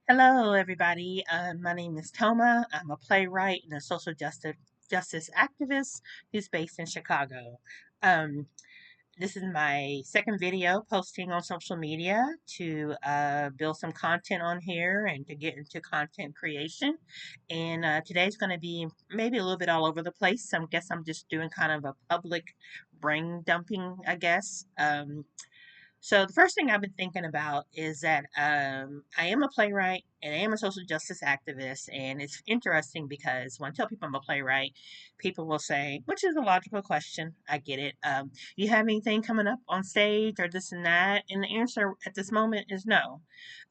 Hello, everybody. My name is Toma. I'm a playwright and a social justice activist who's based in Chicago. Um, this is my second video posting on social media to build some content on here and to get into content creation. And today's going to be maybe a little bit all over the place. I guess I'm just doing kind of a public brain dumping, I guess. So the first thing I've been thinking about is that I am a playwright and I am a social justice activist, and it's interesting because when I tell people I'm a playwright, people will say, which is a logical question. I get it. You have anything coming up on stage or this and that? And the answer at this moment is no.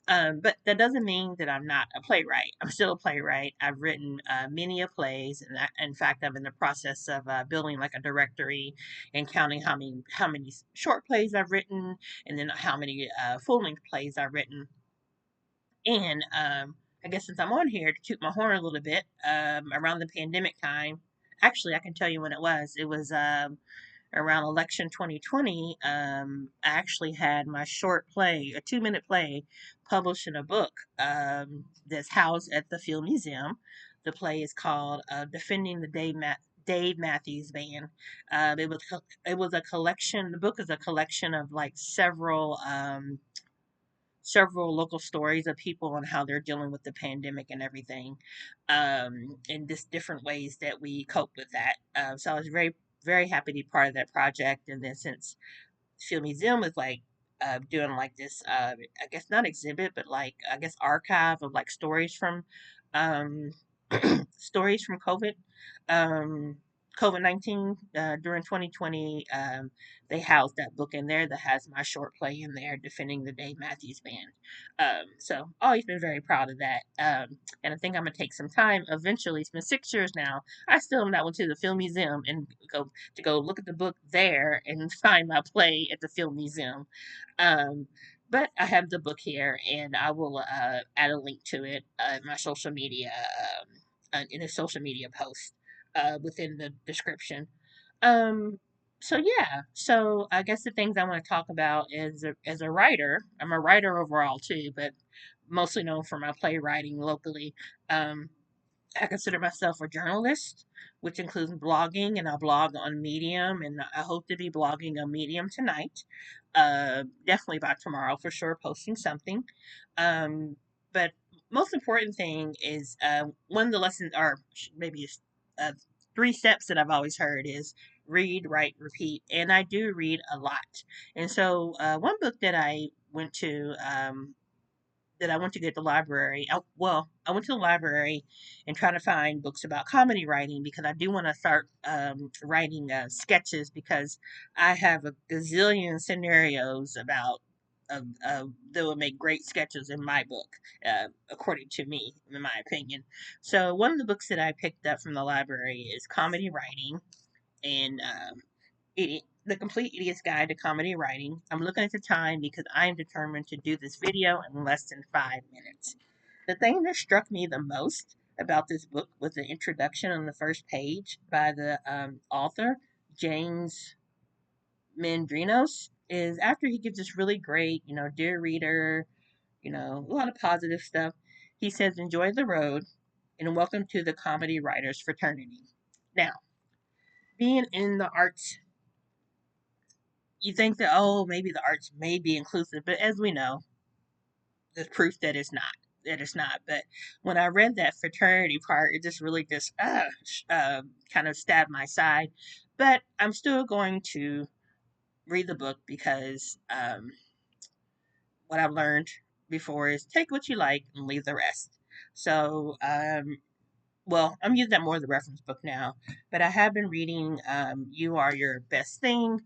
But that doesn't mean that I'm not a playwright. I'm still a playwright. I've written many a plays, and in fact, I'm in the process of building like a directory and counting how many short plays I've written, and then how many full length plays I've written. And I guess since I'm on here to toot my horn a little bit, around the pandemic time, actually, I can tell you when it was. It was around election 2020. I actually had my short play, a 2-minute play, published in a book that's housed at the Field Museum. The play is called "Defending the Dave Matthews Band." It was a collection. The book is a collection of like several local stories of people and how they're dealing with the pandemic and everything, and just different ways that we cope with that. So I was very happy to be part of that project. And then since Field Museum is like doing like this, I guess not exhibit, but like I guess archive of like um, stories from um, COVID-19 during 2020. They housed that book in there that has my short play in there, defending the Dave Matthews Band. So always been very proud of that. And I think I'm gonna take some time. Eventually, it's been 6 years now. I still have not went to the Film Museum and go look at the book there and find my play at the Film Museum. Um, but I have the book here, and I will add a link to it in my social media, in a social media post within the description. Um, so yeah, so I guess the things I want to talk about is as a writer. I'm a writer overall too, but mostly known for my playwriting locally. Um, I consider myself a journalist, which includes blogging, and I blog on Medium, and I hope to be blogging on Medium tonight. Definitely by tomorrow for sure, posting something. But most important thing is one of the lessons, or maybe uh, 3 steps that I've always heard is read, write, repeat, and I do read a lot. And so one book that I went to get at the library. I went to the library and trying to find books about comedy writing because I do want to start writing sketches because I have a gazillion scenarios about that would make great sketches in my book, according to me, in my opinion. So one of the books that I picked up from the library is Comedy Writing, and the Complete Idiot's Guide to Comedy Writing. I'm looking at the time because I am determined to do this video in less than 5 minutes. The thing that struck me the most about this book was the introduction on the first page by the author, James Mendrinos, is after he gives this really great, dear reader, a lot of positive stuff. He says, enjoy the road and welcome to the comedy writers fraternity. Now, being in the arts, you think that, oh, maybe the arts may be inclusive, but as we know, there's proof that it's not. That it's not. But when I read that fraternity part, it just really just kind of stabbed my side. But I'm still going to read the book because what I've learned before is take what you like and leave the rest. So, well, I'm using that more as a reference book now, but I have been reading You Are Your Best Thing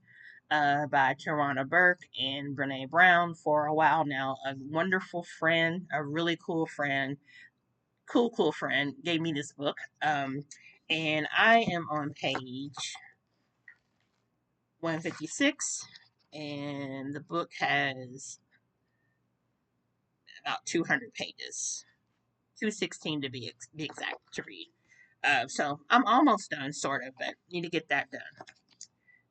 by Tarana Burke and Brene Brown for a while now. A wonderful friend, a really cool friend, gave me this book. And I am on page 156, and the book has about 200 pages, 216 to be exact to read. So I'm almost done, sort of, but need to get that done.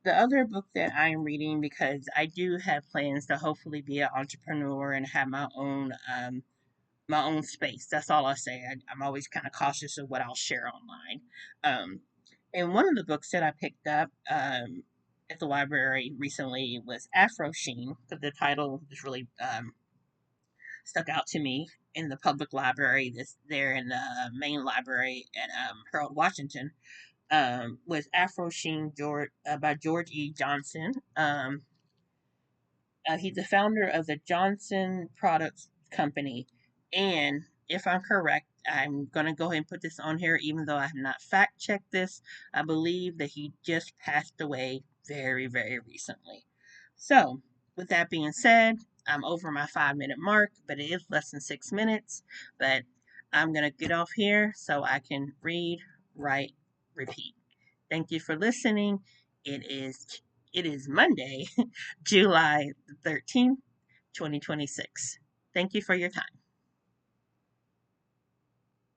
The other book that I'm reading, because I do have plans to hopefully be an entrepreneur and have my own my own space. That's all I say. I'm always kind of cautious of what I'll share online. Um, and one of the books that I picked up at the library recently was Afro Sheen, because the title just really stuck out to me in the public library. This there in the main library at Harold Washington was Afro Sheen by George E. Johnson. He's the founder of the Johnson Products Company. And if I'm correct, I'm going to go ahead and put this on here, even though I have not fact checked this. I believe that he just passed away very, very recently. So, with that being said, I'm over my 5 minute mark, but it is less than 6 minutes. But I'm going to get off here so I can read, write, repeat. Thank you for listening. It is Monday, July 13th, 2026. Thank you for your time.